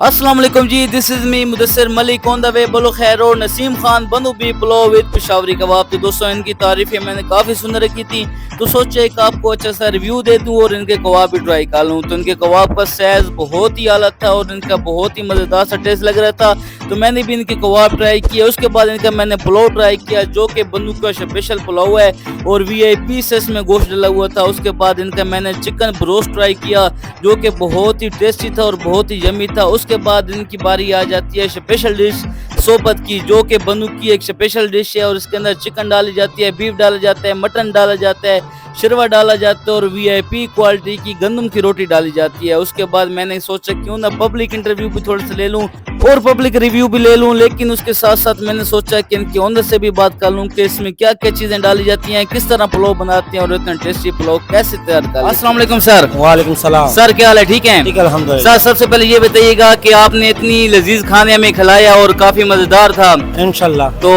अस्सलाम वालेकुम जी, this is me Mudassir Malik on the way बोलो खैर और नसीम खान बनू बी पुलाव विद पेशावरी कबाब। तो दोस्तों इनकी तारीफें मैंने काफ़ी सुन रखी थी, तो सोचा एक आपको अच्छा सा रिव्यू दे दूं और इनके कबाब भी ट्राई कर लूँ। तो इनके कबाब का साइज बहुत ही आला था और इनका बहुत ही मज़ेदार सा टेस्ट लग रहा था। तो मैंने भी इनके कबाब ट्राई किया। उसके बाद इनका मैंने पुलाव ट्राई किया जो कि बनू का स्पेशल पुलाव है और VIP से इसमें गोश्त डला हुआ था। उसके बाद इनका मैंने चिकन ब्रोस्ट ट्राई किया जो कि बहुत ही टेस्टी था और बहुत ही यम्मी था। उसके बाद इनकी बारी आ जाती है स्पेशल डिश सोबत की, जो कि बनू की एक स्पेशल डिश है और इसके अंदर चिकन डाली जाती है, बीफ डाला जाता है, मटन डाला जाता है, शरवा डाला जाता है और VIP क्वालिटी की गंदम की रोटी डाली जाती है। उसके बाद मैंने सोचा क्यों ना पब्लिक इंटरव्यू भी थोड़ा सा ले लूं और पब्लिक रिव्यू भी ले लूं, लेकिन उसके साथ साथ मैंने सोचा कि इनके ओनर से भी बात कर लूं कि इसमें क्या क्या चीजें डाली जाती हैं, किस तरह पुलाव बनाते हैं और इतना टेस्टी पुलाव कैसे तैयार करते हैं। अस्सलाम वालेकुम सर। वालेकुम सलाम सर, क्या हाल है? ठीक है? ठीक है, अल्हम्दुलिल्लाह। सर, सबसे पहले ये बताइएगा कि आपने इतनी लजीज खाने हमें खिलाया और काफी मजेदार था, इंशाल्लाह। तो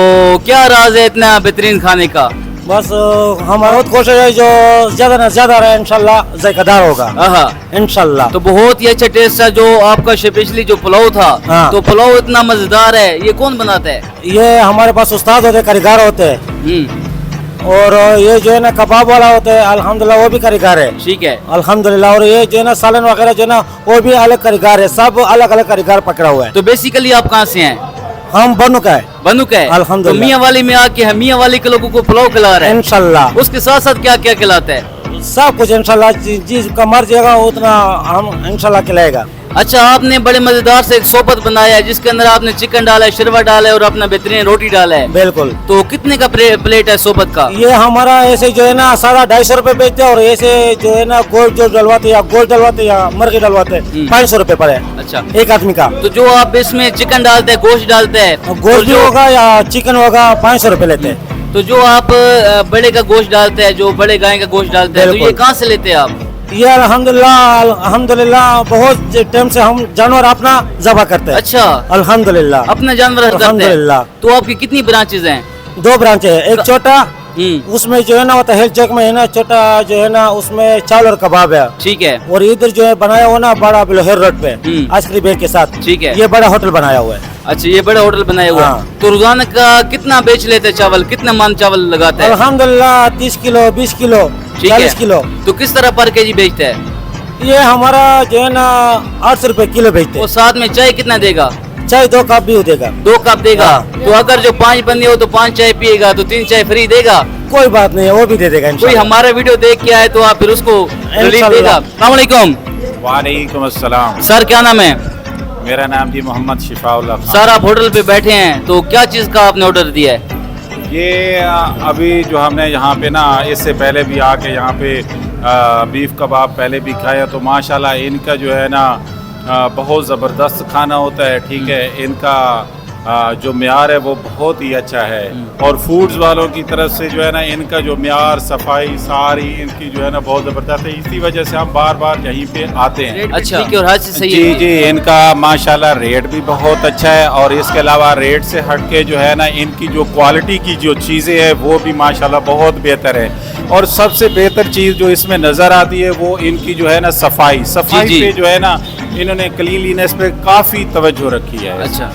क्या राज है इतना बेहतरीन खाने का? बस हमारा बहुत कोशिश है जो ज्यादा ना ज्यादा रहे, इंशाल्लाह जायकादार होगा इंशाल्लाह। तो बहुत ही अच्छा टेस्ट था जो आपका स्पेशली जो पुलाव था। हाँ। तो पुलाव इतना मजेदार है, ये कौन बनाता है? ये हमारे पास उस्ताद होते हैं, कारीगर होते हैं, और ये जो है ना कबाब वाला होता है, अल्हम्दुलिल्लाह वो भी कारीगर है। ठीक है, अल्हम्दुलिल्लाह। और ये जो है ना सालन वगैरह जो है ना वो भी अलग कारीगर है, सब अलग अलग कारीगर पकड़ा हुआ है। तो बेसिकली आप कहाँ से हैं? हम बनू का है। बनू का है, अल्हम्दुलिल्लाह। तो मियाँ वाली में आके मियाँ वाली के लोगों को पुलाव खिला रहे हैं इंशाल्लाह। उसके साथ साथ क्या क्या खिलाता है? सब कुछ इंशाल्लाह, जिसका मर्जी होगा उतना हम इंशाल्लाह खिलाएगा। अच्छा, आपने बड़े मजेदार से एक सोबत बनाया है जिसके अंदर आपने चिकन डाला है, शरवा डाला है और अपना बेहतरीन रोटी डाला है। बिल्कुल। तो कितने का प्लेट है सोबत का? ये हमारा ऐसे जो है ना सारा 250 रुपए बेचते हैं और ऐसे जो है ना गोश्त जो डलवाते या गोश्त डलवाते या मुर्गी डलवाते 500 रुपए पर है। अच्छा, एक आदमी का। तो जो आप इसमें चिकन डालते हैं, गोश्त डालते हैं, गोश्त भी होगा या चिकन होगा 500 रुपए लेते हैं। तो जो आप बड़े का गोश्त डालते हैं, जो बड़े गाय का गोश्त डालते हैं, तो ये कहाँ से लेते हैं आप? ये अल्हम्दुलिल्लाह बहुत टाइम से हम जानवर अपना ज़बह करते हैं। अच्छा, अल्हम्दुलिल्लाह अपना जानवर करते हैं। अल्हम्दुलिल्लाह। तो आपकी कितनी ब्रांचेज हैं? 2 ब्रांच है, एक छोटा उसमें जो है ना होता है हेल्थ चौक में है ना, छोटा जो है ना उसमें चावल और कबाब है। ठीक है। और इधर जो है बनाया हुआ ना बड़ा लोहेर रोड पे आइसक्रीम बैंक के साथ। ठीक है, ये बड़ा होटल बनाया हुआ है। अच्छा, ये बड़ा होटल बनाया हुआ है। हाँ। तो रोजाना का कितना बेच लेते हैं चावल, कितना मन चावल लगाते हैं? अल्हम्दुलिल्लाह 30 किलो 20 किलो 40 किलो। तो किस तरह पर केजी बेचते हैं? ये हमारा जो है ना 800 रुपए किलो बेचते और हैं। साथ में चाय कितना देगा? चाय 2 कप भी देगा। 2 कप देगा। हाँ। तो अगर जो 5 बंदे हो तो 5 चाय पिएगा तो 3 चाय फ्री देगा? कोई बात नहीं है, वो भी दे देगा कोई इंशाल्लाह। हमारा वीडियो देख के आए तो आप फिर उसको रिलीफ इंशाल्लाह। देगा। अस्सलाम वालेकुम। वालेकुम अस्सलाम। सर, क्या नाम है? मेरा नाम जी मोहम्मद शिफाउल्लाह खान। सर, आप होटल पे बैठे हैं तो क्या चीज़ का आपने ऑर्डर दिया है? ये अभी जो हमने यहाँ पे ना इससे पहले भी आके यहाँ पे बीफ कबाब पहले भी खाया, तो माशाल्लाह इनका जो है ना बहुत ज़बरदस्त खाना होता है। ठीक है, इनका जो म्यार है वो बहुत ही अच्छा है और फूड्स वालों की तरफ से जो है ना इनका जो म्यार सफाई सारी इनकी जो है ना बहुत ज़बरदस्त है। इसी वजह से हम बार बार यहीं पे आते हैं। अच्छा, ठीक है, और हर चीज़ सही जी है? जी, इनका माशाल्लाह रेट भी बहुत अच्छा है और इसके अलावा रेट से हट के जो है ना इनकी जो क्वालिटी की जो चीज़ें हैं वो भी माशाल्लाह बहुत बेहतर है। और सबसे बेहतर चीज़ जो इसमें नज़र आती है वो इनकी जो है ना सफाई जी। पे जो है ना इन्होंने क्लीनलीनेस पे काफ़ी तवज्जो रखी है। अच्छा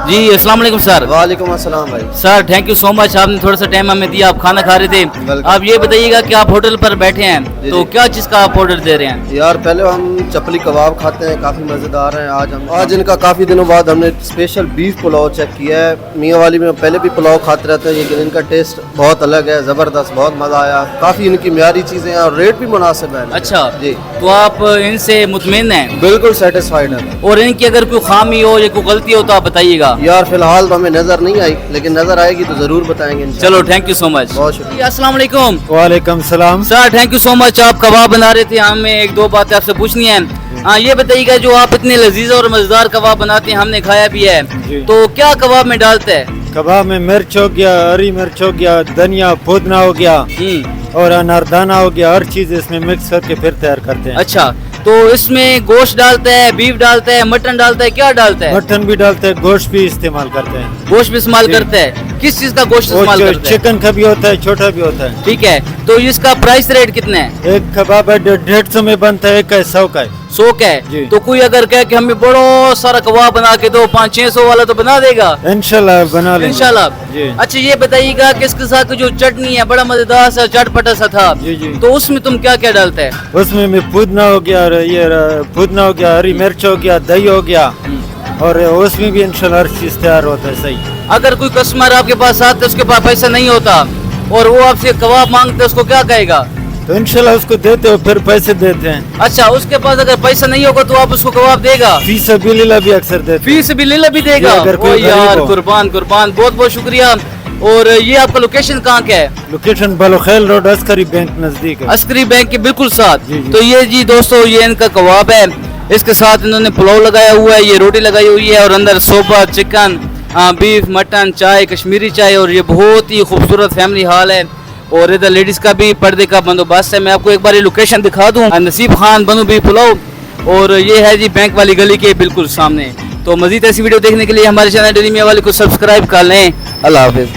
जी, अस्सलाम वालेकुम सर। वालेकुम अस्सलाम भाई। Sir, thank you so much, आपने थोड़ा सा टाइम हमें दिया, आप खाना खा रहे थे। आप ये बताइएगा कि आप होटल पर बैठे हैं तो क्या चीज़ का आप ऑर्डर दे रहे हैं? यार पहले हम चपली कबाब खाते हैं, काफ़ी मज़ेदार हैं। आज इनका काफ़ी दिनों बाद हमने स्पेशल बीफ पुलाव चेक किया है। मियाँ वाली में पहले भी पुलाव खाते रहते हैं लेकिन इनका टेस्ट बहुत अलग है, ज़बरदस्त, बहुत मज़ा आया। काफ़ी इनकी म्यारी चीज़ें हैं और रेट भी मुनासिब है। अच्छा जी, तो आप इनसे मुतमिन हैं? बिल्कुल सेटिस्फाइड है। और इनकी अगर कोई खामी हो या कोई गलती हो तो आप बताइएगा। यार फिलहाल तो हमें नज़र नहीं आई लेकिन नज़र आएगी तो ज़रूर बताएंगे इंशाल्लाह। चलो, थैंक यू सो मच। बहुत शुक्रिया। अस्सलाम वालेकुम। वालेकुम सलाम। Sir, thank you so much, आप कबाब बना रहे थे, हमें 1-2 बातें आपसे पूछनी है। हाँ, ये बताइएगा जो आप इतने लजीज और मजेदार कबाब बनाते हैं, हमने खाया भी है, तो क्या कबाब में डालते हैं? कबाब में मिर्च हो गया, हरी मिर्च हो गया, धनिया पुदीना हो गया और अनारदाना हो गया, हर चीज इसमें मिक्स करके फिर तैयार करते हैं। अच्छा, तो इसमें गोश्त डालते हैं, बीफ डालते हैं, मटन डालता है, क्या डालता है? मटन भी डालते हैं, गोश्त भी इस्तेमाल करते हैं। गोश्त भी इस्तेमाल करते हैं? किस चीज का गोश्त इस्तेमाल करते हैं? चिकन का भी होता है, छोटा भी होता है। ठीक है, तो इसका प्राइस रेट कितना है? एक कबाब है 150 में बनता है, एक है 100 का है। शौक जी। है, तो कोई अगर कहे कि हमें बड़ा सारा कबाब बना के दो 500-600 वाला, तो बना देगा इंशाल्लाह बना लेंगे इंशाल्लाह। जी अच्छा ये बताइएगा कि इसके साथ जो चटनी है बड़ा मजेदार सा चटपटा सा था, जी, जी। तो उसमें तुम क्या क्या डालते हैं? उसमें भी पुदना हो गया और ये पुदना हो गया, हरी मिर्च हो गया, दही हो गया, और उसमें भी इंशाल्लाह हर चीज तैयार होता है सही। अगर कोई कस्टमर आपके पास आता है, उसके पास पैसा नहीं होता और वो आपसे कबाब मांगते, उसको क्या कहेगा? तो इंशाल्लाह उसको देते हो, फिर पैसे देते हैं। अच्छा, उसके पास अगर पैसा नहीं होगा तो आप उसको कबाब देगा? फीस बिल्ला भी अक्सर देते हैं। फीस भी लीला भी देगा? जी, अगर कोई ओ यार, गरीब हो। कुर्बान कुर्बान, बहुत बहुत शुक्रिया। और ये आपका लोकेशन कहाँ का है? लोकेशन बलोखेल रोड, अस्करी बैंक नजदीक है। अस्करी बैंक के बिल्कुल साथ। जी, जी। तो ये जी दोस्तों, ये इनका कबाब है, इसके साथ इन्होंने पुलाव लगाया हुआ है, ये रोटी लगाई हुई है, और अंदर सोबा, चिकन, बीफ, मटन, चाय, कश्मीरी चाय, और ये बहुत ही खूबसूरत फैमिली हॉल है। और इधर लेडीज का भी पर्दे का बंदोबस्त है। मैं आपको एक बार ये लोकेशन दिखा दूं, नसीब खान बनू बीफ पुलाव, और ये है जी बैंक वाली गली के बिल्कुल सामने। तो मजीद ऐसी वीडियो देखने के लिए हमारे चैनल डेली मियां वाले को सब्सक्राइब कर लें। अल्लाह हाफिज।